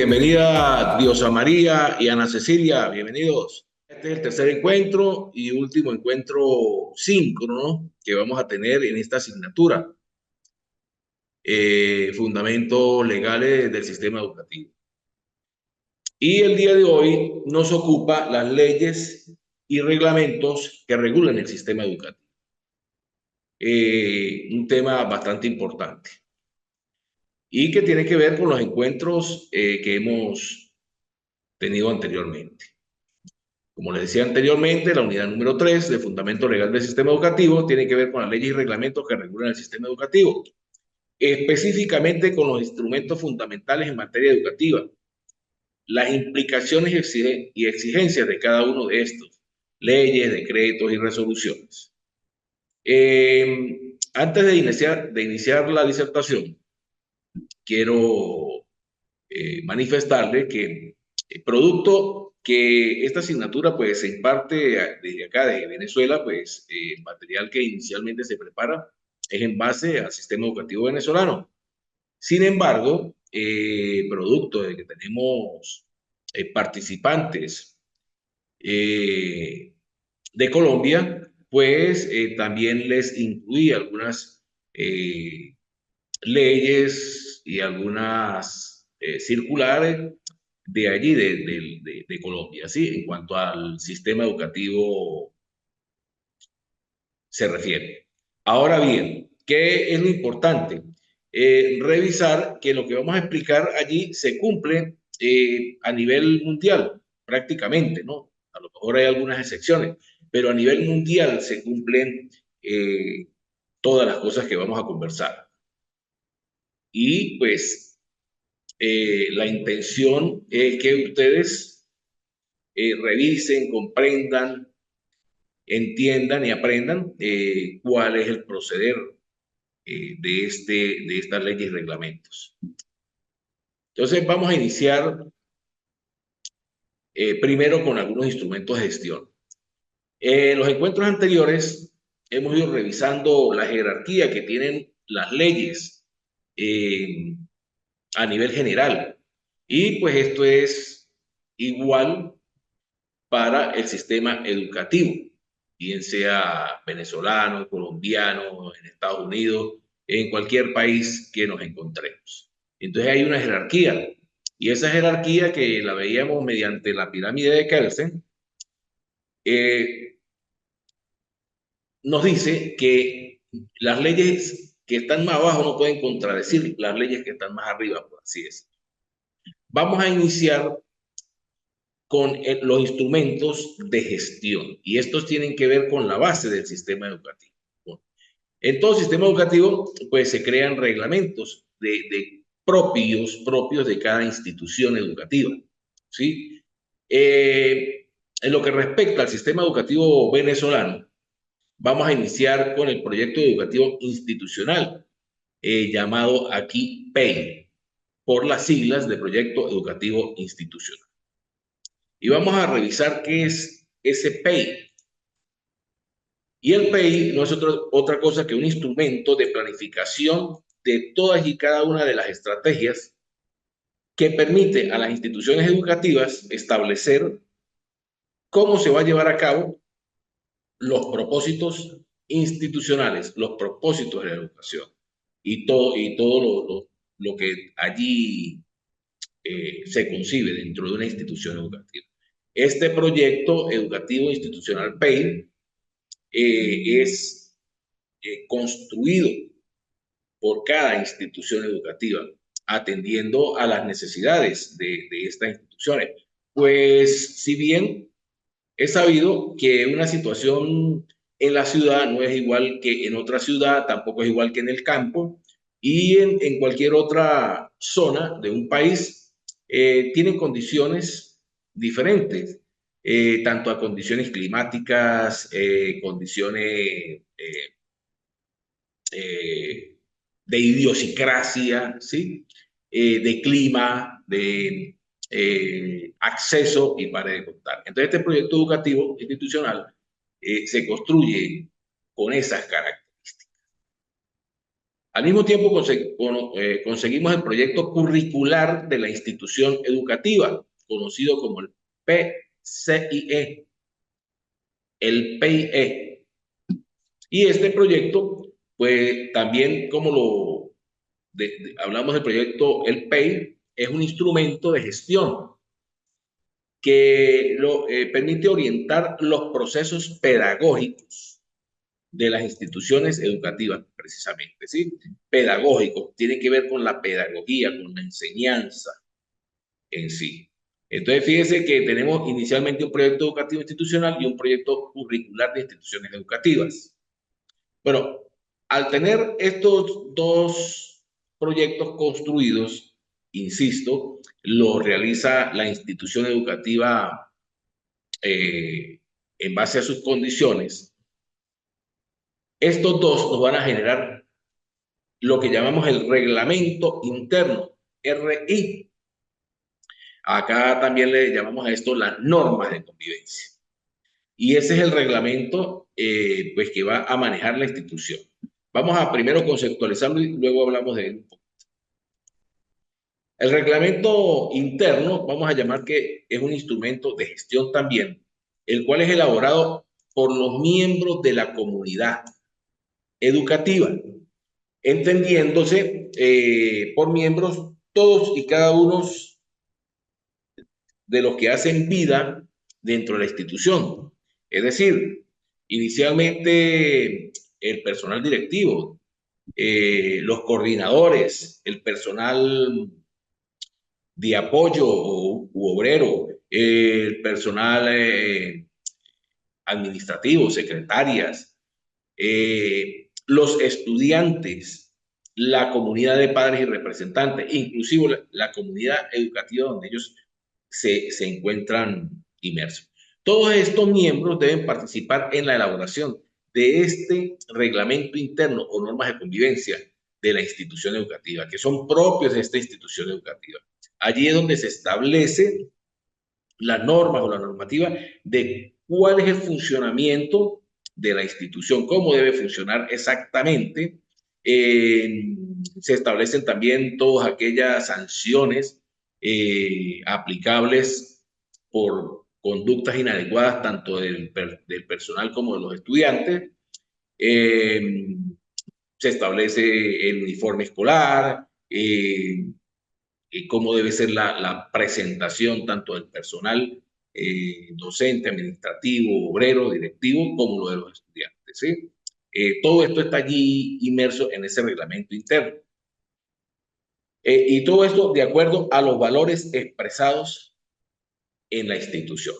Bienvenida Diosa María y Ana Cecilia, bienvenidos. Este es el tercer encuentro y último encuentro síncrono que vamos a tener en esta asignatura, Fundamentos Legales del Sistema Educativo. Y el día de hoy nos ocupa las leyes y reglamentos que regulan el sistema educativo. Un tema bastante importante y que tiene que ver con los encuentros que hemos tenido anteriormente. Como les decía anteriormente, la unidad número 3 de Fundamento Legal del Sistema Educativo tiene que ver con las leyes y reglamentos que regulan el sistema educativo, específicamente con los instrumentos fundamentales en materia educativa, las implicaciones y exigencias de cada uno de estos, leyes, decretos y resoluciones. Antes de iniciar la disertación, quiero manifestarle que el producto que esta asignatura pues se imparte desde acá, de Venezuela, pues el material que inicialmente se prepara es en base al sistema educativo venezolano. Sin embargo, producto de que tenemos participantes de Colombia, pues también les incluí algunas leyes y algunas circulares de allí, de Colombia, ¿sí? En cuanto al sistema educativo se refiere. Ahora bien, ¿qué es lo importante? Revisar que lo que vamos a explicar allí se cumple a nivel mundial, prácticamente, ¿no? A lo mejor hay algunas excepciones, pero a nivel mundial se cumplen todas las cosas que vamos a conversar. Y pues la intención es que ustedes revisen, comprendan, entiendan y aprendan cuál es el proceder de estas leyes y reglamentos. Entonces vamos a iniciar primero con algunos instrumentos de gestión. En los encuentros anteriores hemos ido revisando la jerarquía que tienen las leyes a nivel general. Y pues esto es igual para el sistema educativo, bien sea venezolano, colombiano, en Estados Unidos, en cualquier país que nos encontremos. Entonces hay una jerarquía, y esa jerarquía que la veíamos mediante la pirámide de Kelsen, nos dice que las leyes que están más abajo no pueden contradecir las leyes que están más arriba, por así decirlo. Vamos a iniciar con los instrumentos de gestión, y estos tienen que ver con la base del sistema educativo. En todo sistema educativo, pues se crean reglamentos propios de cada institución educativa, ¿sí? En lo que respecta al sistema educativo venezolano, vamos a iniciar con el proyecto educativo institucional, llamado aquí PEI, por las siglas de Proyecto Educativo Institucional. Y vamos a revisar qué es ese PEI. Y el PEI no es otra cosa que un instrumento de planificación de todas y cada una de las estrategias que permite a las instituciones educativas establecer cómo se va a llevar a cabo los propósitos institucionales, los propósitos de la educación y todo lo que allí se concibe dentro de una institución educativa. Este proyecto educativo institucional PEI es construido por cada institución educativa, atendiendo a las necesidades de estas instituciones. Pues si bien es sabido que una situación en la ciudad no es igual que en otra ciudad, tampoco es igual que en el campo, y en cualquier otra zona de un país tienen condiciones diferentes, tanto a condiciones climáticas, condiciones de idiosincrasia, ¿sí? De clima, de acceso y para de contar. Entonces, este proyecto educativo institucional se construye con esas características. Al mismo tiempo, conseguimos el proyecto curricular de la institución educativa, conocido como el PCIE, el PIE. Y este proyecto, pues también como hablamos del proyecto, el PEI es un instrumento de gestión que permite orientar los procesos pedagógicos de las instituciones educativas, precisamente, ¿sí? Pedagógicos, tiene que ver con la pedagogía, con la enseñanza en sí. Entonces, fíjense que tenemos inicialmente un proyecto educativo institucional y un proyecto curricular de instituciones educativas. Bueno, al tener estos dos proyectos construidos, insisto, lo realiza la institución educativa en base a sus condiciones. Estos dos nos van a generar lo que llamamos el reglamento interno, RI. Acá también le llamamos a esto las normas de convivencia. Y ese es el reglamento pues que va a manejar la institución. Vamos a primero conceptualizarlo y luego hablamos de él. El reglamento interno, vamos a llamar que es un instrumento de gestión también, el cual es elaborado por los miembros de la comunidad educativa, entendiéndose por miembros todos y cada uno de los que hacen vida dentro de la institución. Es decir, inicialmente el personal directivo, los coordinadores, el personal de apoyo u obrero, el personal administrativo, secretarias, los estudiantes, la comunidad de padres y representantes, inclusive la comunidad educativa donde ellos se encuentran inmersos. Todos estos miembros deben participar en la elaboración de este reglamento interno o normas de convivencia de la institución educativa, que son propios de esta institución educativa. Allí es donde se establece las normas o la normativa de cuál es el funcionamiento de la institución, cómo debe funcionar exactamente. Se establecen también todas aquellas sanciones aplicables por conductas inadecuadas tanto del personal como de los estudiantes. Se establece el uniforme escolar, cómo debe ser la presentación tanto del personal docente, administrativo, obrero, directivo, como lo de los estudiantes. ¿Sí? Todo esto está allí inmerso en ese reglamento interno. Y todo esto de acuerdo a los valores expresados en la institución.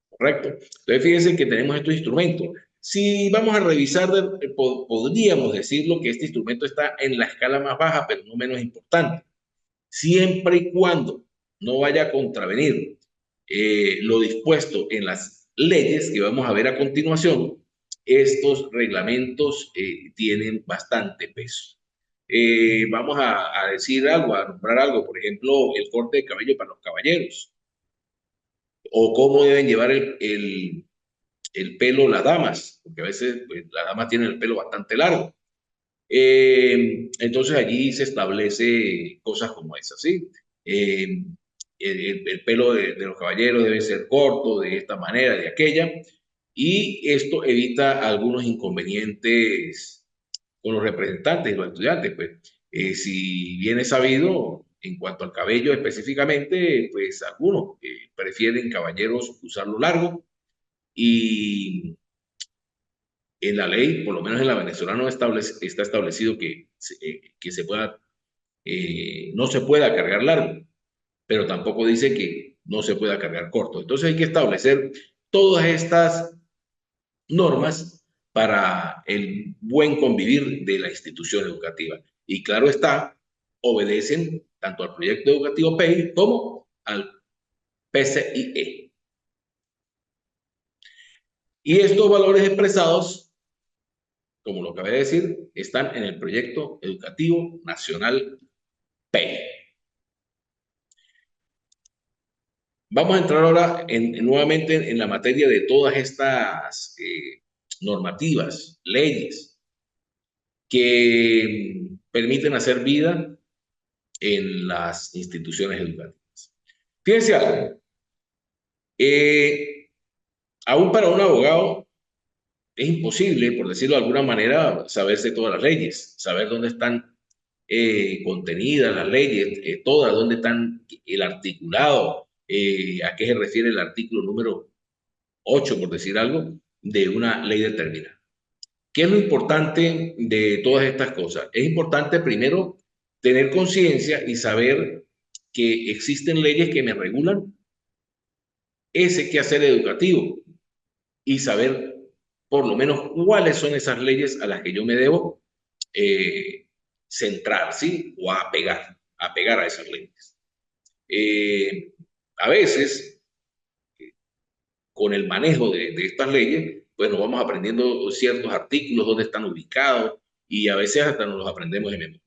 ¿Correcto? Entonces, fíjense que tenemos estos instrumentos. Si vamos a revisar, podríamos decirlo que este instrumento está en la escala más baja, pero no menos importante. Siempre y cuando no vaya a contravenir lo dispuesto en las leyes que vamos a ver a continuación, estos reglamentos tienen bastante peso. Vamos a decir algo, a nombrar algo, por ejemplo, el corte de cabello para los caballeros, o cómo deben llevar el pelo las damas, porque a veces pues, las damas tienen el pelo bastante largo. Entonces allí se establece cosas como esas, ¿sí? El pelo de los caballeros debe ser corto de esta manera, de aquella, y esto evita algunos inconvenientes con los representantes y los estudiantes, pues. Si bien es sabido, en cuanto al cabello específicamente, pues algunos prefieren caballeros usarlo largo y en la ley, por lo menos en la venezolana, está establecido que no se pueda cargar largo, pero tampoco dice que no se pueda cargar corto. Entonces hay que establecer todas estas normas para el buen convivir de la institución educativa. Y claro está, obedecen tanto al proyecto educativo PEI como al PCIE. Y estos valores expresados, como lo acabé de decir, están en el proyecto educativo nacional PEI. Vamos a entrar ahora nuevamente en la materia de todas estas normativas, leyes, que permiten hacer vida en las instituciones educativas. Fíjense algo, aún para un abogado es imposible, por decirlo de alguna manera, saberse todas las leyes, saber dónde están contenidas las leyes, todas, dónde están el articulado, a qué se refiere el artículo número 8, por decir algo, de una ley determinada. ¿Qué es lo importante de todas estas cosas? Es importante primero tener conciencia y saber que existen leyes que me regulan ese quehacer educativo y saber por lo menos cuáles son esas leyes a las que yo me debo centrar, ¿sí? O apegar a esas leyes. A veces, con el manejo de estas leyes, pues nos vamos aprendiendo ciertos artículos, dónde están ubicados, y a veces hasta nos los aprendemos de memoria.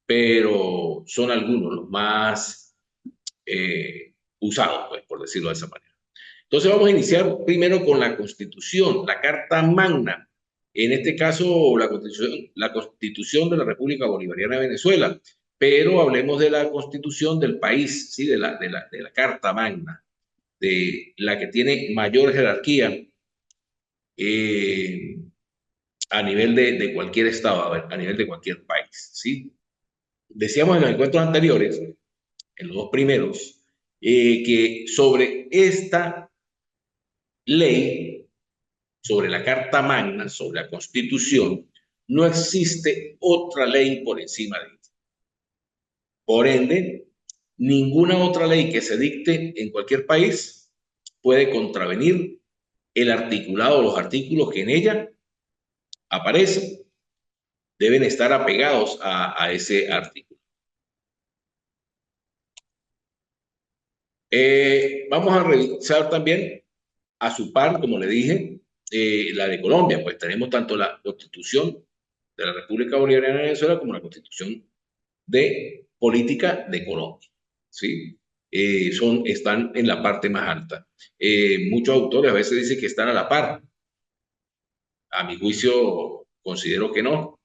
Pero son algunos los más usados, pues, por decirlo de esa manera. Entonces vamos a iniciar primero con la Constitución, la Carta Magna, en este caso la Constitución de la República Bolivariana de Venezuela, pero hablemos de la Constitución del país, ¿sí? de la Carta Magna, de la que tiene mayor jerarquía eh, a nivel de cualquier estado, a nivel de cualquier país, ¿sí? Decíamos en los encuentros anteriores, en los dos primeros, que sobre esta ley, sobre la Carta Magna, sobre la Constitución, no existe otra ley por encima de ella. Por ende, ninguna otra ley que se dicte en cualquier país puede contravenir el articulado o los artículos que en ella aparecen. Deben estar apegados a ese artículo. Vamos a revisar también a su par, como le dije, la de Colombia. Pues tenemos tanto la Constitución de la República Bolivariana de Venezuela como la Constitución de Política de Colombia, ¿sí? Están en la parte más alta. Muchos autores a veces dicen que están a la par. A mi juicio, considero que no.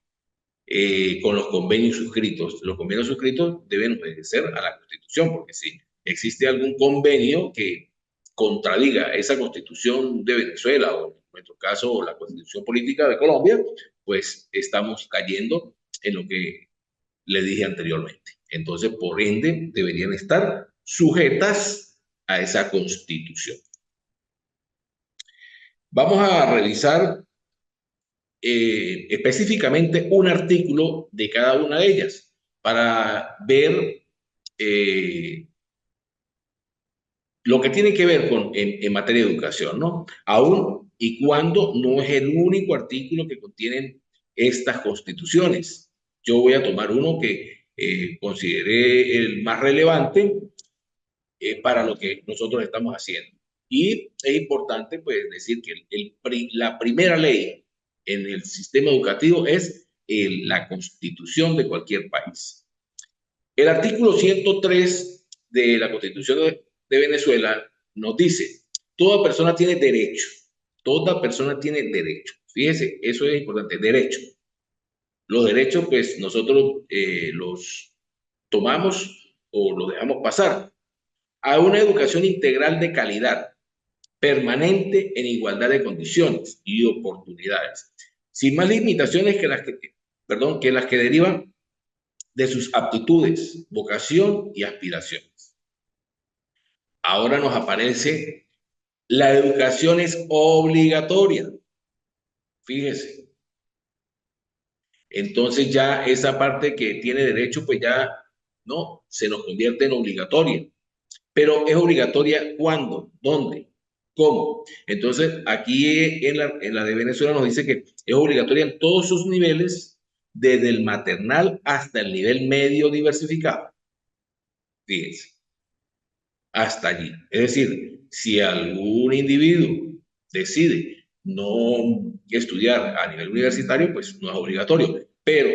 Con los convenios suscritos. Los convenios suscritos deben obedecer a la Constitución, porque si existe algún convenio que contradiga esa Constitución de Venezuela, o en nuestro caso la Constitución Política de Colombia, pues estamos cayendo en lo que le dije anteriormente. Entonces, por ende, deberían estar sujetas a esa Constitución. Vamos a revisar específicamente un artículo de cada una de ellas para ver lo que tiene que ver en materia de educación, ¿no? Aún y cuando no es el único artículo que contienen estas constituciones. Yo voy a tomar uno que consideré el más relevante para lo que nosotros estamos haciendo. Y es importante pues decir que la primera ley en el sistema educativo es la Constitución de cualquier país. El artículo 103 de la Constitución de Venezuela nos dice, toda persona tiene derecho. Fíjese, eso es importante, derecho. Los derechos pues nosotros los tomamos o los dejamos pasar a una educación integral de calidad, permanente en igualdad de condiciones y oportunidades, sin más limitaciones que las que derivan de sus aptitudes, vocación y aspiraciones. Ahora nos aparece, la educación es obligatoria. Fíjese. Entonces ya esa parte que tiene derecho, pues ya no, se nos convierte en obligatoria. Pero es obligatoria ¿cuándo? ¿Dónde? ¿Cómo? Entonces, aquí en la de Venezuela nos dice que es obligatoria en todos sus niveles, desde el maternal hasta el nivel medio diversificado. Fíjense, hasta allí. Es decir, si algún individuo decide no estudiar a nivel universitario, pues no es obligatorio. Pero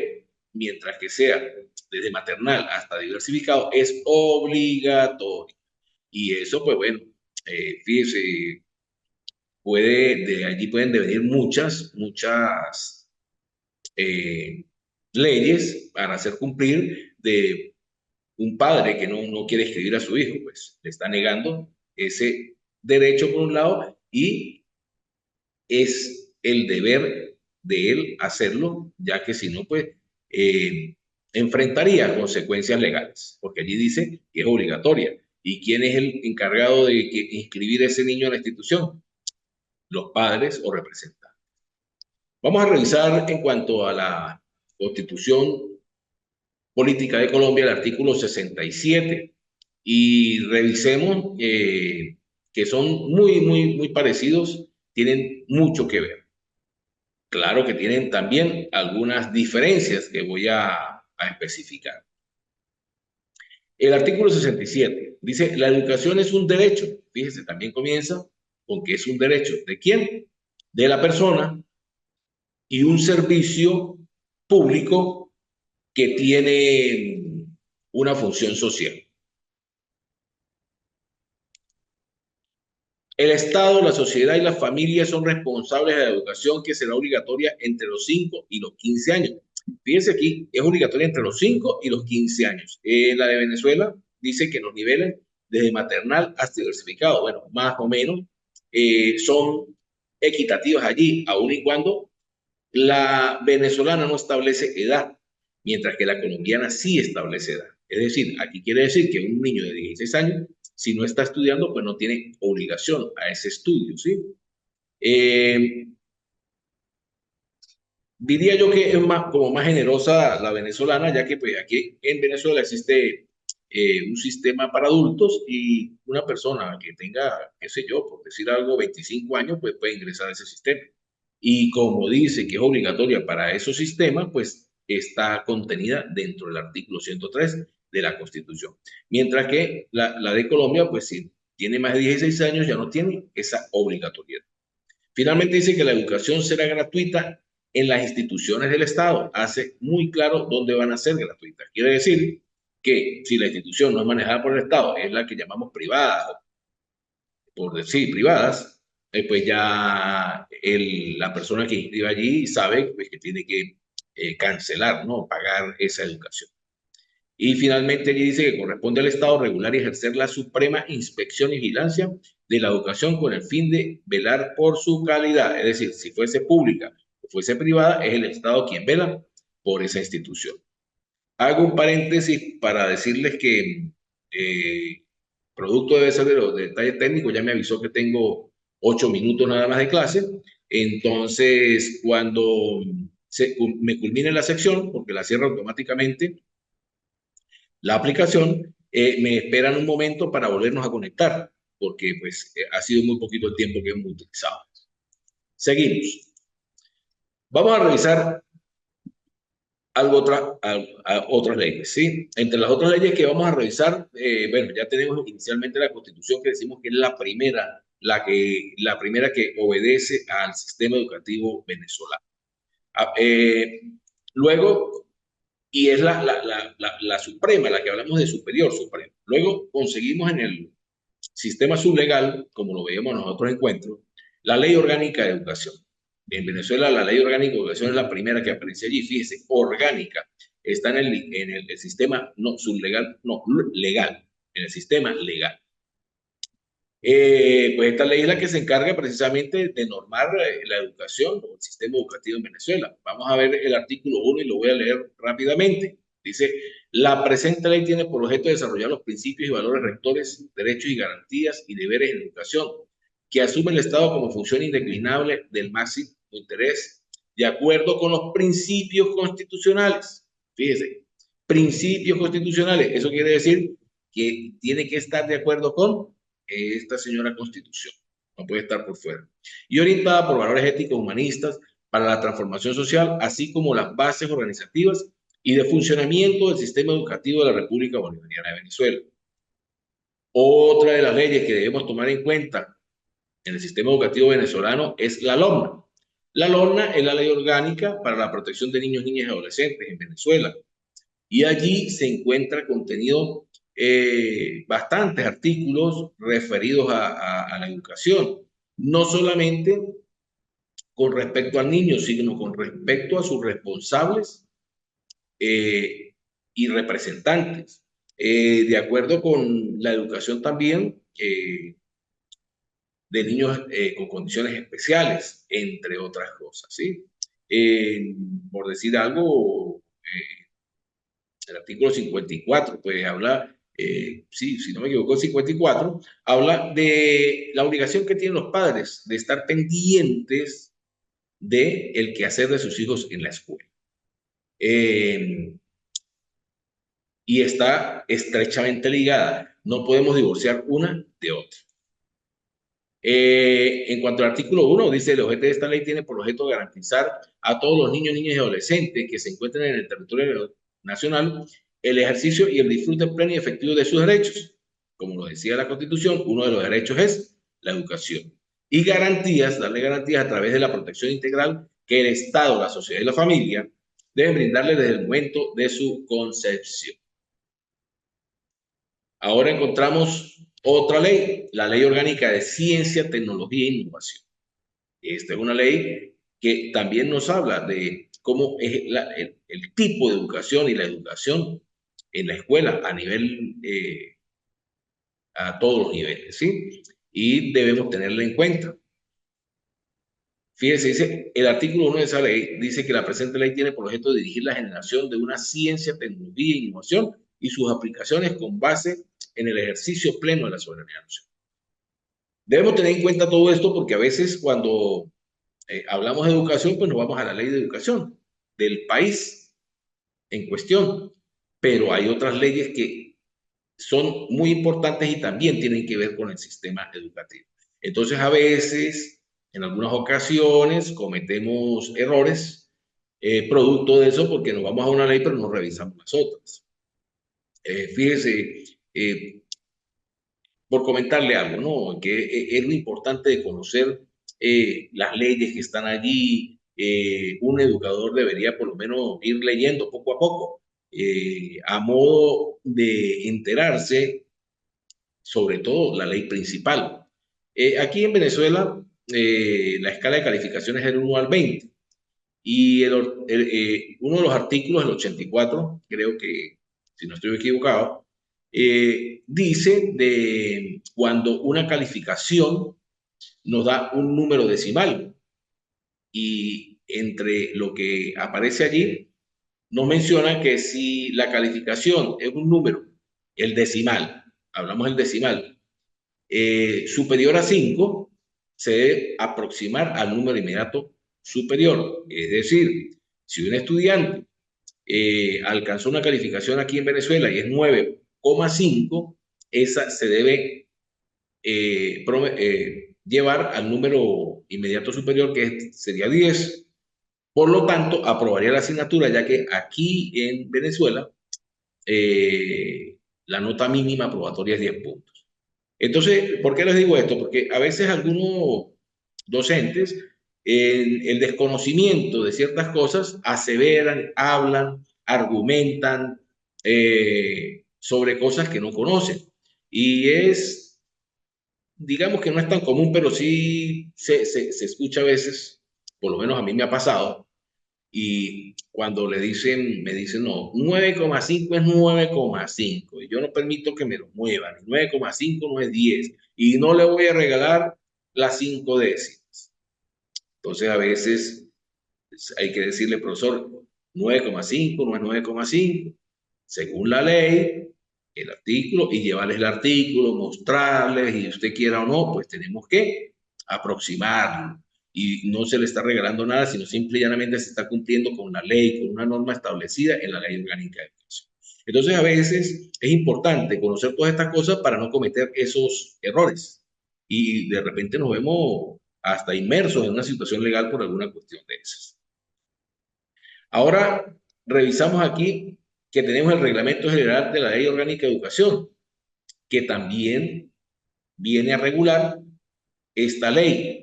mientras que sea desde maternal hasta diversificado, es obligatorio. Y eso, pues bueno, fíjese, de allí pueden devenir muchas, leyes para hacer cumplir de un padre que no quiere escribir a su hijo, pues le está negando ese derecho por un lado y es el deber de él hacerlo, ya que si no, pues enfrentaría consecuencias legales, porque allí dice que es obligatoria. ¿Y quién es el encargado de inscribir a ese niño en la institución? Los padres o representantes. Vamos a revisar en cuanto a la Constitución Política de Colombia, el artículo 67, y revisemos que son muy parecidos, tienen mucho que ver. Claro que tienen también algunas diferencias que voy a especificar. El artículo 67 dice, la educación es un derecho. Fíjese, también comienza con que es un derecho. ¿De quién? De la persona y un servicio público que tiene una función social. El Estado, la sociedad y las familias son responsables de la educación que será obligatoria entre los 5 y los 15 años. Fíjense aquí, es obligatoria entre los 5 y los 15 años. La de Venezuela dice que los niveles desde maternal hasta diversificado, bueno, más o menos, son equitativos allí, aun y cuando la venezolana no establece edad, mientras que la colombiana sí establece edad. Es decir, aquí quiere decir que un niño de 16 años, si no está estudiando, pues no tiene obligación a ese estudio, ¿sí? Eh, Diría yo que es más, como más generosa la venezolana, ya que pues, aquí en Venezuela existe un sistema para adultos y una persona que tenga, qué sé yo, por decir algo, 25 años, pues puede ingresar a ese sistema. Y como dice que es obligatoria para esos sistemas, pues está contenida dentro del artículo 103 de la Constitución. Mientras que la de Colombia, pues si tiene más de 16 años, ya no tiene esa obligatoriedad. Finalmente dice que la educación será gratuita en las instituciones del Estado. Hace muy claro dónde van a ser gratuitas. Quiere decir que si la institución no es manejada por el Estado, es la que llamamos privada, por decir privadas, pues ya la persona que inscribe allí sabe pues, que tiene que cancelar, ¿no? Pagar esa educación. Y finalmente allí dice que corresponde al Estado regular y ejercer la suprema inspección y vigilancia de la educación con el fin de velar por su calidad. Es decir, si fuese pública o fuese privada, es el Estado quien vela por esa institución. Hago un paréntesis para decirles que producto debe ser de los detalles técnicos, ya me avisó que tengo 8 minutos nada más de clase. Entonces, cuando me culmine la sección, porque la cierro automáticamente, la aplicación, me esperan un momento para volvernos a conectar, porque pues ha sido muy poquito el tiempo que hemos utilizado. Seguimos. Vamos a revisar otras leyes, ¿sí? Entre las otras leyes que vamos a revisar, bueno, ya tenemos inicialmente la Constitución que decimos que es la primera que obedece al sistema educativo venezolano. Ah, luego, y es la suprema, la que hablamos de superior, suprema. Luego conseguimos en el sistema sublegal, como lo veíamos en los otros encuentros, la Ley Orgánica de Educación. En Venezuela la Ley Orgánica de Educación es la primera que aparece allí, fíjese, orgánica. Está en el sistema, no sublegal, no, legal, en el sistema legal. Pues esta ley es la que se encarga precisamente de normar la educación o el sistema educativo en Venezuela. Vamos a ver el artículo 1 y lo voy a leer rápidamente. Dice, la presente ley tiene por objeto desarrollar los principios y valores rectores, derechos y garantías y deberes en educación, que asume el Estado como función indeclinable del máximo interés, de acuerdo con los principios constitucionales. Fíjese, principios constitucionales. Eso quiere decir que tiene que estar de acuerdo con esta señora Constitución, no puede estar por fuera, y orientada por valores éticos humanistas para la transformación social, así como las bases organizativas y de funcionamiento del sistema educativo de la República Bolivariana de Venezuela. Otra de las leyes que debemos tomar en cuenta en el sistema educativo venezolano es la LOMNA. La LOMNA es la ley orgánica para la protección de niños, niñas y adolescentes en Venezuela. Y allí se encuentra contenido bastantes artículos referidos a la educación, no solamente con respecto al niño, sino con respecto a sus responsables y representantes, de acuerdo con la educación también de niños con condiciones especiales, entre otras cosas, ¿sí? Por decir algo, el artículo 54, pues habla, sí, si no me equivoco, el 54, habla de la obligación que tienen los padres de estar pendientes del quehacer de sus hijos en la escuela. Y está estrechamente ligada. No podemos divorciar una de otra. En cuanto al artículo 1, dice, el objeto de esta ley tiene por objeto garantizar a todos los niños, niñas y adolescentes que se encuentren en el territorio nacional el ejercicio y el disfrute pleno y efectivo de sus derechos. Como lo decía la Constitución, uno de los derechos es la educación. Y garantías, darle garantías a través de la protección integral que el Estado, la sociedad y la familia deben brindarle desde el momento de su concepción. Ahora encontramos otra ley, la Ley Orgánica de Ciencia, Tecnología e Innovación. Esta es una ley que también nos habla de cómo es el tipo de educación y la educación en la escuela a nivel, a todos los niveles, ¿sí? Y debemos tenerla en cuenta. Fíjense, dice, el artículo 1 de esa ley dice que la presente ley tiene por objeto dirigir la generación de una ciencia, tecnología e innovación y sus aplicaciones con base en el ejercicio pleno de la soberanía nacional. Debemos tener en cuenta todo esto porque a veces cuando hablamos de educación, pues nos vamos a la ley de educación del país en cuestión, pero hay otras leyes que son muy importantes y también tienen que ver con el sistema educativo. Entonces, a veces, en algunas ocasiones, cometemos errores producto de eso porque nos vamos a una ley pero no revisamos las otras. Fíjese, por comentarle algo, ¿no? Que es lo importante de conocer las leyes que están allí. Un educador debería por lo menos ir leyendo poco a poco, a modo de enterarse, sobre todo la ley principal. Aquí en Venezuela, la escala de calificaciones es del 1 al 20 y uno de los artículos, el 84, creo que, si no estoy equivocado, dice de cuando una calificación nos da un número decimal y entre lo que aparece allí nos menciona que si la calificación es un número, el decimal, hablamos del decimal, superior a 5, se debe aproximar al número inmediato superior. Es decir, si un estudiante alcanzó una calificación aquí en Venezuela y es 9,5, esa se debe llevar al número inmediato superior, que sería 10. Por lo tanto, aprobaría la asignatura, ya que aquí en Venezuela la nota mínima aprobatoria es 10 puntos. Entonces, ¿por qué les digo esto? Porque a veces algunos docentes, en el desconocimiento de ciertas cosas, aseveran, hablan, argumentan sobre cosas que no conocen. Y es, digamos que no es tan común, pero sí se escucha a veces, por lo menos a mí me ha pasado, y cuando me dicen, no, 9,5 es 9,5 y yo no permito que me lo muevan, 9,5 no es 10 y no le voy a regalar las 5 décimas. Entonces a veces hay que decirle, profesor, 9,5 no es 9,5, según la ley, el artículo, y llevarles el artículo, mostrarles, y usted quiera o no, pues tenemos que aproximarlo. Y no se le está regalando nada, sino simple y llanamente se está cumpliendo con la ley, con una norma establecida en la Ley Orgánica de Educación. Entonces, a veces es importante conocer todas estas cosas para no cometer esos errores. Y de repente nos vemos hasta inmersos en una situación legal por alguna cuestión de esas. Ahora revisamos aquí que tenemos el Reglamento General de la Ley Orgánica de Educación, que también viene a regular esta ley.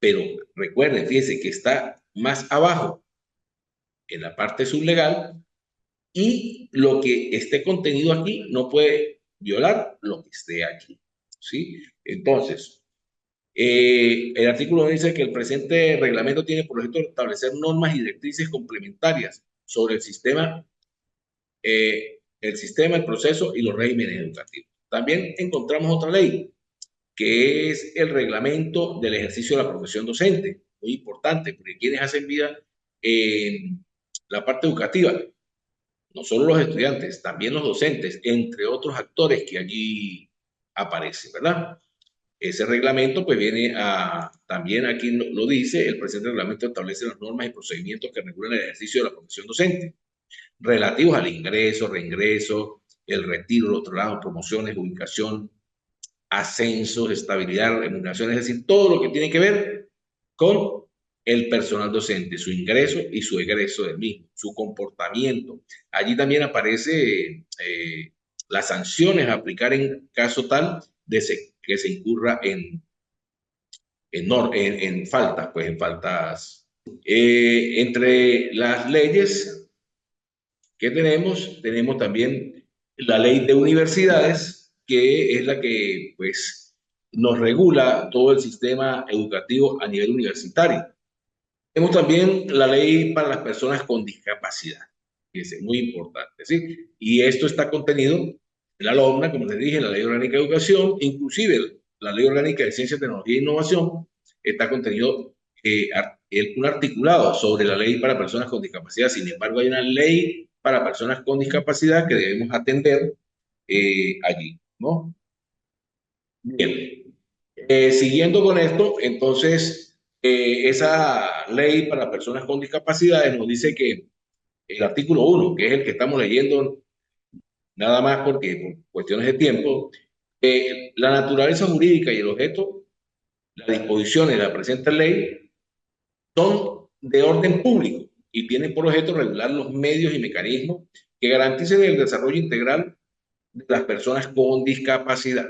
Pero recuerden, fíjense que está más abajo, en la parte sublegal, y lo que esté contenido aquí no puede violar lo que esté aquí. ¿Sí? Entonces, el artículo dice que el presente reglamento tiene por objeto establecer normas y directrices complementarias sobre el sistema el sistema, el proceso y los regímenes educativos. También encontramos otra ley, que es el reglamento del ejercicio de la profesión docente, muy importante, porque quienes hacen vida en la parte educativa, no solo los estudiantes, también los docentes, entre otros actores que allí aparecen, ¿verdad? Ese reglamento pues viene a, también aquí lo dice, el presente reglamento establece las normas y procedimientos que regulan el ejercicio de la profesión docente, relativos al ingreso, reingreso, el retiro, los trabajos, promociones, ubicación, ascensos, estabilidad, remuneración, es decir, todo lo que tiene que ver con el personal docente, su ingreso y su egreso del mismo, su comportamiento. Allí también aparece las sanciones a aplicar en caso tal de que se incurra en faltas, pues en faltas. Entre las leyes que tenemos también la ley de universidades, que es la que pues nos regula todo el sistema educativo a nivel universitario. Tenemos también la ley para las personas con discapacidad, que es muy importante, ¿sí? Y esto está contenido en la LOMNA, como les dije, en la Ley Orgánica de Educación, inclusive la Ley Orgánica de Ciencia, Tecnología e Innovación, está contenido un articulado sobre la ley para personas con discapacidad. Sin embargo, hay una ley para personas con discapacidad que debemos atender allí, ¿no? Bien. Siguiendo con esto, entonces, esa ley para personas con discapacidades nos dice que el artículo 1, que es el que estamos leyendo nada más porque por cuestiones de tiempo, la naturaleza jurídica y el objeto, las disposiciones de la presente ley son de orden público y tienen por objeto regular los medios y mecanismos que garanticen el desarrollo integral de las personas con discapacidad,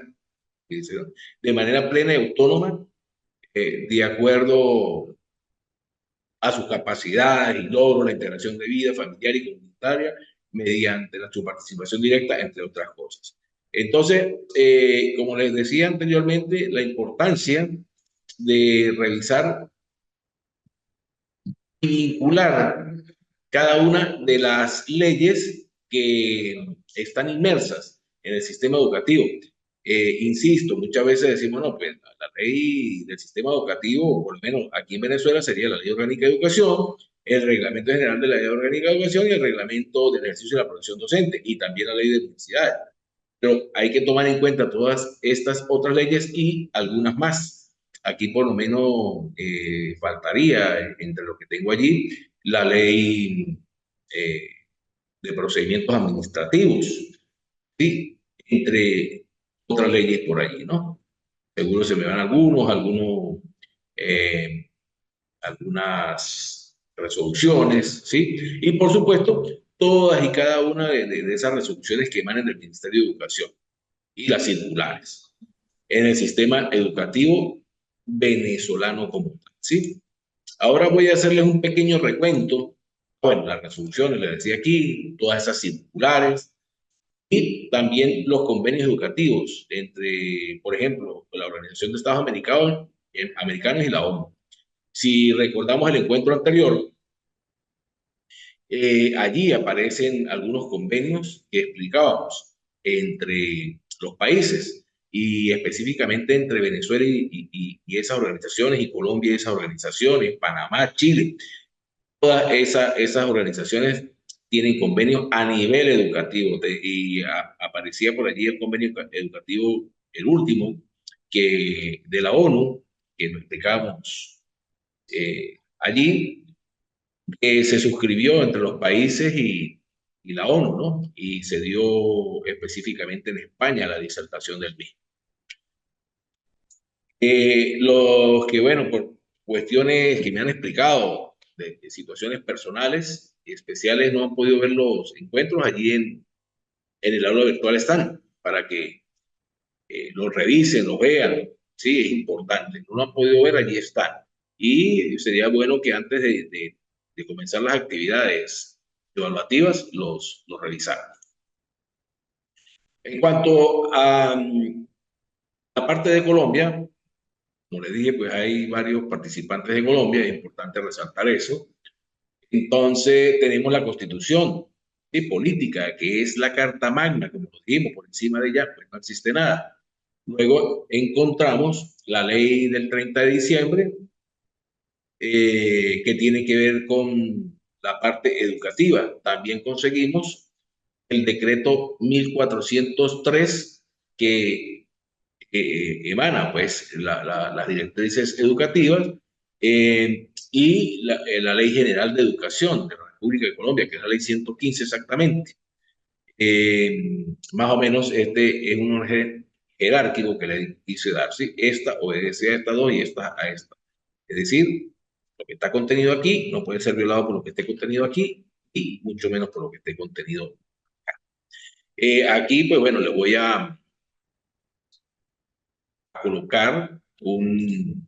de manera plena y autónoma, de acuerdo a sus capacidades y logros, la integración de vida familiar y comunitaria mediante su participación directa, entre otras cosas. Entonces, como les decía anteriormente, la importancia de revisar y vincular cada una de las leyes que están inmersas en el sistema educativo. Insisto, muchas veces decimos, no, pues la ley del sistema educativo, por lo menos aquí en Venezuela, sería la Ley Orgánica de Educación, el Reglamento General de la Ley Orgánica de Educación y el Reglamento del Ejercicio de la Profesión Docente, y también la Ley de Universidades. Pero hay que tomar en cuenta todas estas otras leyes y algunas más. Aquí por lo menos faltaría, entre lo que tengo allí, la ley eh, de procedimientos administrativos, ¿sí? Entre otras leyes por allí, ¿no? Seguro se me van eh, algunas resoluciones, ¿sí? Y por supuesto, todas y cada una de esas resoluciones que emanan del Ministerio de Educación y las circulares en el sistema educativo venezolano como tal, ¿sí? Ahora voy a hacerles un pequeño recuento, bueno, las resoluciones, les decía aquí, todas esas circulares y también los convenios educativos entre, por ejemplo, la Organización de Estados Americanos y la ONU. Si recordamos el encuentro anterior, allí aparecen algunos convenios que explicábamos entre los países y específicamente entre Venezuela y esas organizaciones, y Colombia y esas organizaciones, Panamá, Chile. Todas esas organizaciones tienen convenios a nivel educativo aparecía por allí el convenio educativo, el último, que de la ONU, que lo explicamos allí, se suscribió entre los países y la ONU, ¿no? Y se dio específicamente en España la disertación del mismo. Los que, bueno, por cuestiones que me han explicado de situaciones personales y especiales, no han podido ver los encuentros allí en el aula virtual están, para que los revisen, los vean. Sí, es importante. No lo han podido ver, allí están. Y sería bueno que antes de comenzar las actividades evaluativas, los revisaran. En cuanto a la parte de Colombia, como les dije, pues hay varios participantes de Colombia, es importante resaltar eso. Entonces, tenemos la Constitución. política, que es la Carta Magna, como lo dijimos, por encima de ella, pues no existe nada. Luego encontramos la ley del 30 de diciembre, que tiene que ver con la parte educativa. También conseguimos el decreto 1403 que emana pues las directrices educativas, y la Ley General de Educación de la República de Colombia, que es la Ley 115 exactamente. Más o menos este es un orden jerárquico que le quise dar, ¿sí? Esta obedece a esta dos y esta a esta. Es decir, lo que está contenido aquí no puede ser violado por lo que esté contenido aquí y mucho menos por lo que esté contenido. Aquí, pues bueno, le voy a colocar un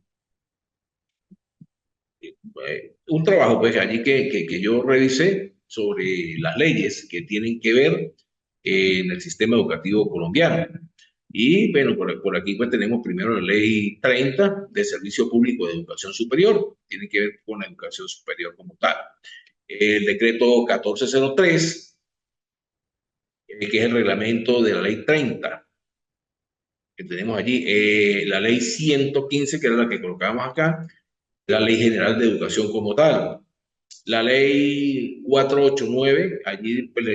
trabajo, pues allí que yo revisé sobre las leyes que tienen que ver en el sistema educativo colombiano. Y bueno, por aquí pues tenemos primero la ley 30 de Servicio Público de Educación Superior, tiene que ver con la educación superior como tal. El decreto 1403, que es el reglamento de la ley 30, que tenemos allí. La ley 115, que era la que colocábamos acá, la ley general de educación como tal. La ley 489, allí pues,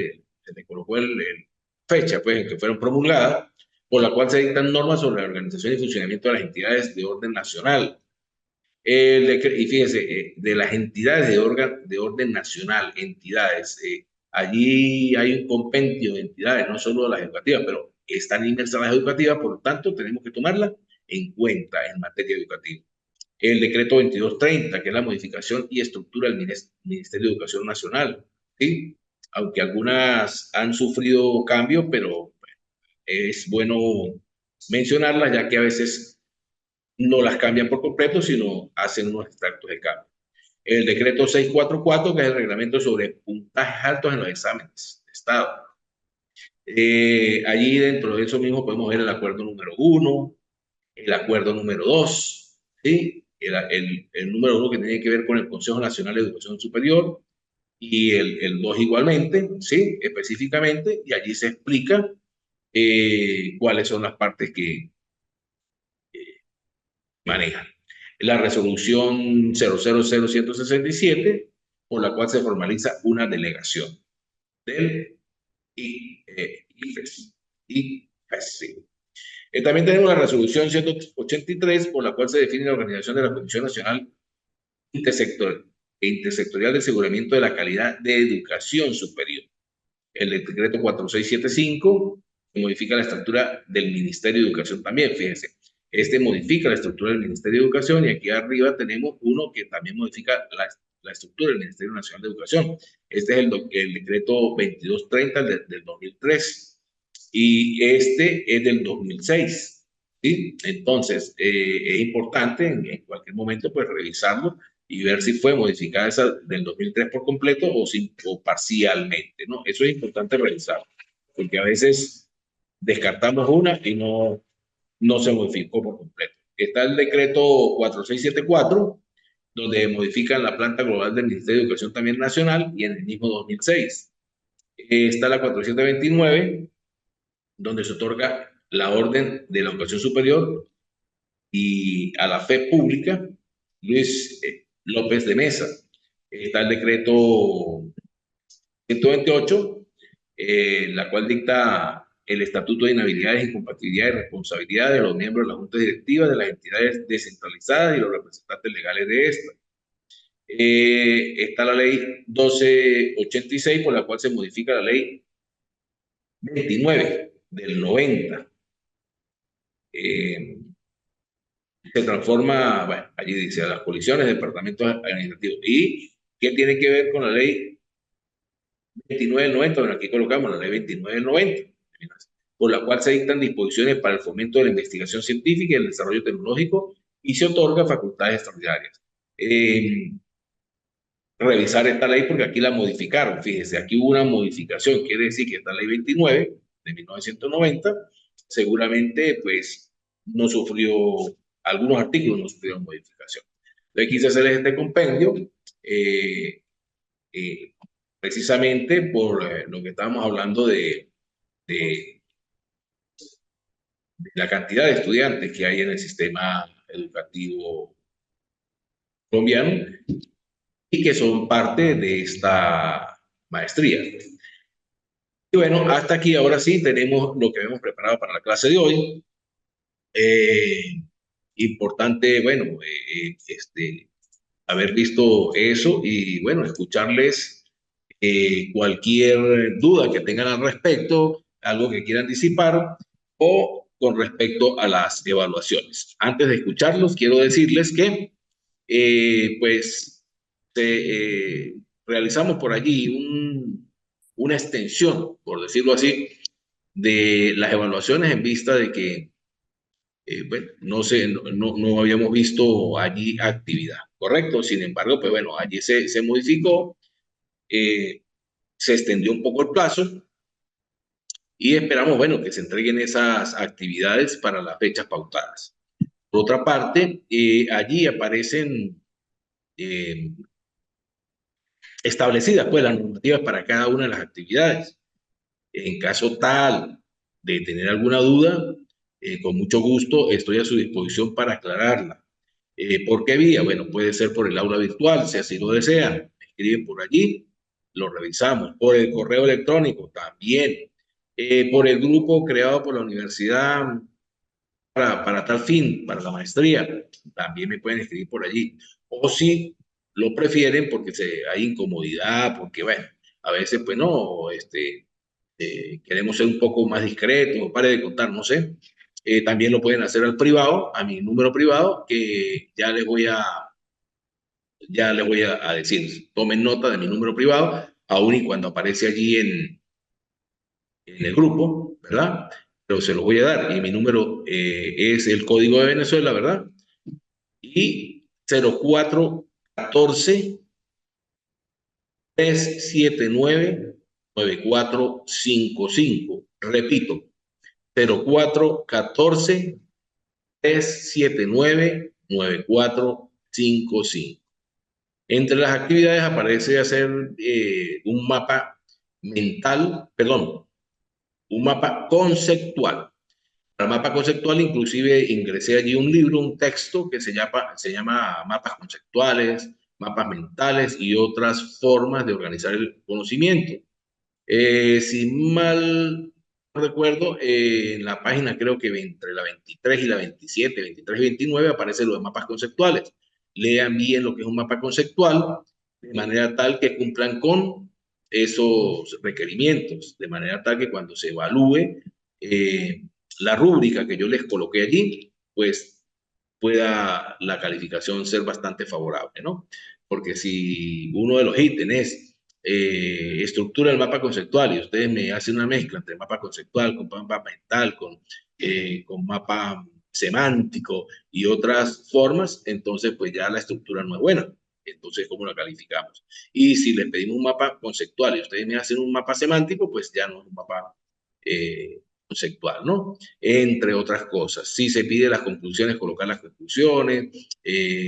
se le colocó fecha pues, en que fueron promulgadas, por la cual se dictan normas sobre la organización y funcionamiento de las entidades de orden nacional. Y fíjense, de las entidades de orden nacional, entidades, allí hay un compendio de entidades, no solo las educativas, pero están inmersas las educativas, por lo tanto tenemos que tomarlas en cuenta en materia educativa. El decreto 2230, que es la modificación y estructura del Ministerio de Educación Nacional, ¿sí? Aunque algunas han sufrido cambios, pero es bueno mencionarlas, ya que a veces no las cambian por completo, sino hacen unos extractos de cambio. El decreto 644, que es el reglamento sobre puntajes altos en los exámenes de Estado. Allí dentro de eso mismo podemos ver el acuerdo número 1, el acuerdo número 2, ¿sí? El número 1 que tiene que ver con el Consejo Nacional de Educación Superior, y el 2 igualmente, ¿sí? Específicamente, y allí se explica cuáles son las partes que manejan. La resolución 000167, por la cual se formaliza una delegación del IFES. Sí. También tenemos la resolución 183, por la cual se define la organización de la Comisión Nacional Intersectorial de Aseguramiento de la Calidad de Educación Superior. El decreto 4675 que modifica la estructura del Ministerio de Educación también, fíjense. Este modifica la estructura del Ministerio de Educación, y aquí arriba tenemos uno que también modifica la estructura del Ministerio Nacional de Educación. Este es el decreto 2230 del 2003, y este es del 2006. ¿Sí? Entonces, es importante en cualquier momento pues revisarlo y ver si fue modificada esa del 2003 por completo o parcialmente, ¿no? Eso es importante revisar, porque a veces descartamos una y no se modificó por completo. Está el decreto 4674, donde modifican la planta global del Ministerio de Educación también nacional, y en el mismo 2006. Está la 429, donde se otorga la orden de la educación superior y a la fe pública Luis López de Mesa. Está el decreto 128, la cual dicta el Estatuto de Inhabilidades, Incompatibilidades y Responsabilidades de los miembros de la Junta Directiva de las entidades descentralizadas y los representantes legales de esta. Está la ley 1286, por la cual se modifica la ley 29 del 90. Se transforma, bueno, allí dice, a las colisiones, departamentos administrativos. ¿Y qué tiene que ver con la ley 29 del 90? Bueno, aquí colocamos la ley 29 del 90, por la cual se dictan disposiciones para el fomento de la investigación científica y el desarrollo tecnológico, y se otorga facultades extraordinarias. Revisar esta ley porque aquí la modificaron, fíjese, aquí hubo una modificación, quiere decir que esta ley 29 de 1990 seguramente pues no sufrió, algunos artículos no sufrieron modificación. Entonces quise hacer este compendio, eh, precisamente por lo que estábamos hablando de la cantidad de estudiantes que hay en el sistema educativo colombiano y que son parte de esta maestría. Y bueno, hasta aquí ahora sí tenemos lo que hemos preparado para la clase de hoy. Eh, Importante, bueno, haber visto eso y bueno, escucharles cualquier duda que tengan al respecto, algo que quieran disipar o con respecto a las evaluaciones. Antes de escucharlos, quiero decirles que pues realizamos por allí una extensión, por decirlo así, de las evaluaciones en vista de que bueno, no sé, no habíamos visto allí actividad, ¿correcto? Sin embargo, pues bueno, allí se modificó, eh, se extendió un poco el plazo y esperamos, bueno, que se entreguen esas actividades para las fechas pautadas. Por otra parte, allí aparecen eh, establecidas pues las normativas para cada una de las actividades. En caso tal de tener alguna duda, con mucho gusto estoy a su disposición para aclararla. ¿Por qué vía? Bueno, puede ser por el aula virtual, si así lo desean. Escriben por allí, lo revisamos. Por el correo electrónico también. Por el grupo creado por la universidad para tal fin, para la maestría, también me pueden escribir por allí. O si lo prefieren porque hay incomodidad, porque bueno, a veces pues no, queremos ser un poco más discretos, pare de contar, no sé. También lo pueden hacer al privado, a mi número privado, que ya les voy a decir. Tomen nota de mi número privado, aun y cuando aparece allí en el grupo, ¿verdad? Pero se lo voy a dar. Y mi número es el código de Venezuela, ¿verdad? Y 0414 379 9455. Repito, 0414 379 9455. Entre las actividades aparece hacer un mapa mental, perdón, un mapa conceptual. Para el mapa conceptual, inclusive ingresé allí un libro, un texto que se llama Mapas Conceptuales, Mapas Mentales y otras formas de organizar el conocimiento. Si mal no recuerdo, en la página creo que entre la 23 y la 27, 23 y 29 aparece lo de mapas conceptuales. Lean bien lo que es un mapa conceptual de manera tal que cumplan con esos requerimientos, de manera tal que cuando se evalúe eh, la rúbrica que yo les coloqué allí, pues pueda la calificación ser bastante favorable, ¿no? Porque si uno de los ítems es estructura del mapa conceptual y ustedes me hacen una mezcla entre mapa conceptual con mapa mental, con mapa semántico y otras formas, entonces pues ya la estructura no es buena. Entonces, ¿cómo la calificamos? Y si les pedimos un mapa conceptual y ustedes me hacen un mapa semántico, pues ya no es un mapa conceptual, ¿no? Entre otras cosas. Si se pide las conclusiones, colocar las conclusiones,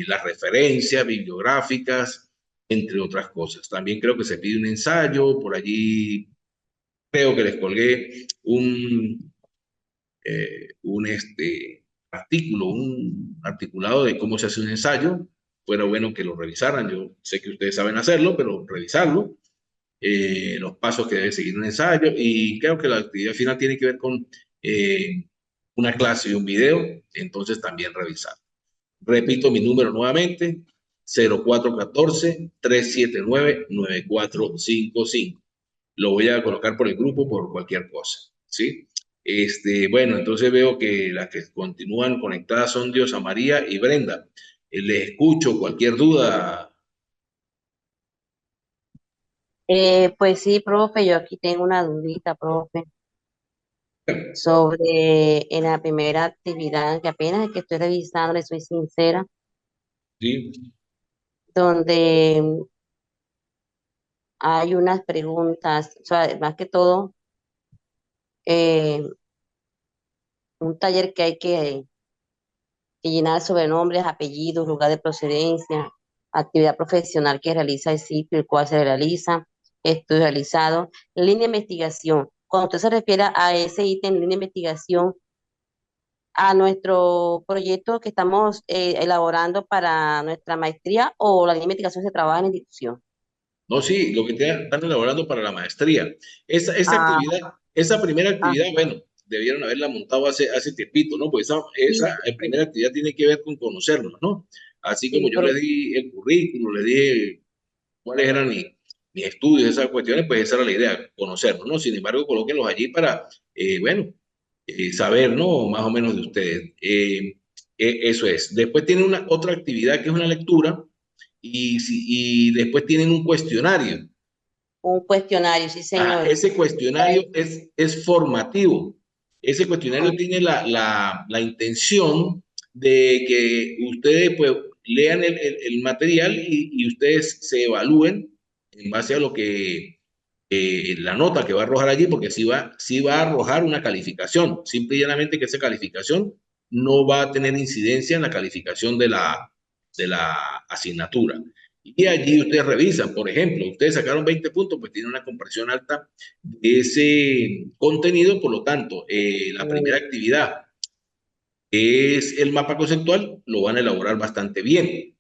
las referencias bibliográficas, entre otras cosas. También creo que se pide un ensayo, por allí creo que les colgué un artículo, un articulado de cómo se hace un ensayo. Fuera bueno que lo revisaran, yo sé que ustedes saben hacerlo, pero revisarlo, los pasos que debe seguir un ensayo y creo que la actividad final tiene que ver con una clase y un video, entonces también revisar. Repito mi número nuevamente, 0414-379-9455. Lo voy a colocar por el grupo por cualquier cosa, ¿sí? Bueno, entonces veo que las que continúan conectadas son Diosa María y Brenda. Les escucho cualquier duda. Pues sí, profe, yo aquí tengo una dudita, profe, sobre en la primera actividad, que apenas es que estoy revisando, le soy sincera, ¿Sí? donde hay unas preguntas, o sea, más que todo, eh, un taller que hay que llenar sobre nombres, apellidos, lugar de procedencia, actividad profesional que realiza el sitio, el cual se realiza. estudios realizados, línea de investigación. Cuando usted se refiere a ese ítem, línea de investigación, a nuestro proyecto que estamos elaborando para nuestra maestría o la línea de investigación se trabaja en la institución. No, sí, lo que están elaborando para la maestría. Esa Ah, actividad, esa primera ah, actividad, bueno, debieron haberla montado hace tiempito, ¿no? Pues esa sí, primera actividad tiene que ver con conocernos, ¿no? Así como sí, yo les di el currículo, les dije cuáles eran mis estudios, esas cuestiones, pues esa era la idea, conocernos, ¿no? Sin embargo, colóquenlos allí para, bueno, saber, ¿no? Más o menos de ustedes. Eso es. Después tienen otra actividad que es una lectura y después tienen un cuestionario. un cuestionario, sí, Ajá, señor. ese cuestionario es formativo. Ese cuestionario tiene la intención de que ustedes pues lean el material y ustedes se evalúen en base a lo que la nota que va a arrojar allí, porque sí va a arrojar una calificación. Simple y llanamente que esa calificación no va a tener incidencia en la calificación de la asignatura. Y allí ustedes revisan, por ejemplo, ustedes sacaron 20 puntos, pues tiene una comprensión alta de ese contenido, por lo tanto, la primera Mm, actividad es el mapa conceptual, lo van a elaborar bastante bien,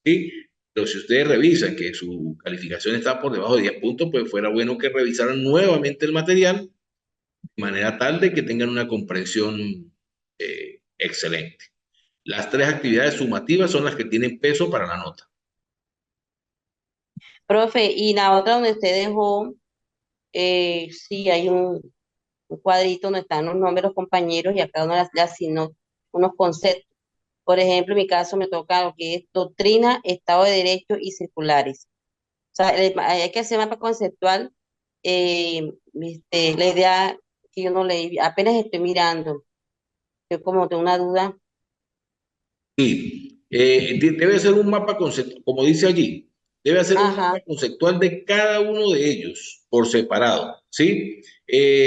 ¿sí? Pero si ustedes revisan que su calificación está por debajo de 10 puntos, pues fuera bueno que revisaran nuevamente el material de manera tal de que tengan una comprensión excelente. Las tres actividades sumativas son las que tienen peso para la nota. Profe, y la otra donde usted dejó, sí, hay un cuadrito donde están los nombres de los compañeros y a cada uno le asignó unos conceptos. Por ejemplo, en mi caso me toca lo que es doctrina, Estado de Derecho y circulares. O sea, hay que hacer mapa conceptual. La idea que yo no leí, apenas estoy mirando, yo como tengo una duda. Sí, debe ser un mapa conceptual, como dice allí, debe ser un Ajá, mapa conceptual de cada uno de ellos por separado, ¿sí?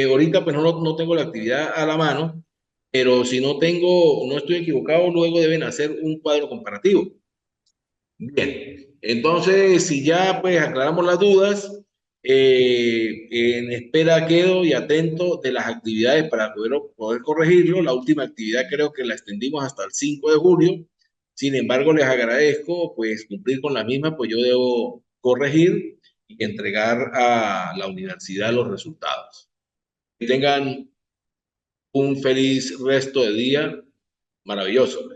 Ahorita pues no tengo la actividad a la mano, pero si no estoy equivocado, luego deben hacer un cuadro comparativo. Bien, entonces si ya pues aclaramos las dudas, en espera quedo y atento de las actividades para poder corregirlo. La última actividad creo que la extendimos hasta el 5 de julio. Sin embargo, les agradezco pues cumplir con la misma, pues yo debo corregir y entregar a la universidad los resultados. Que tengan un feliz resto de día maravilloso.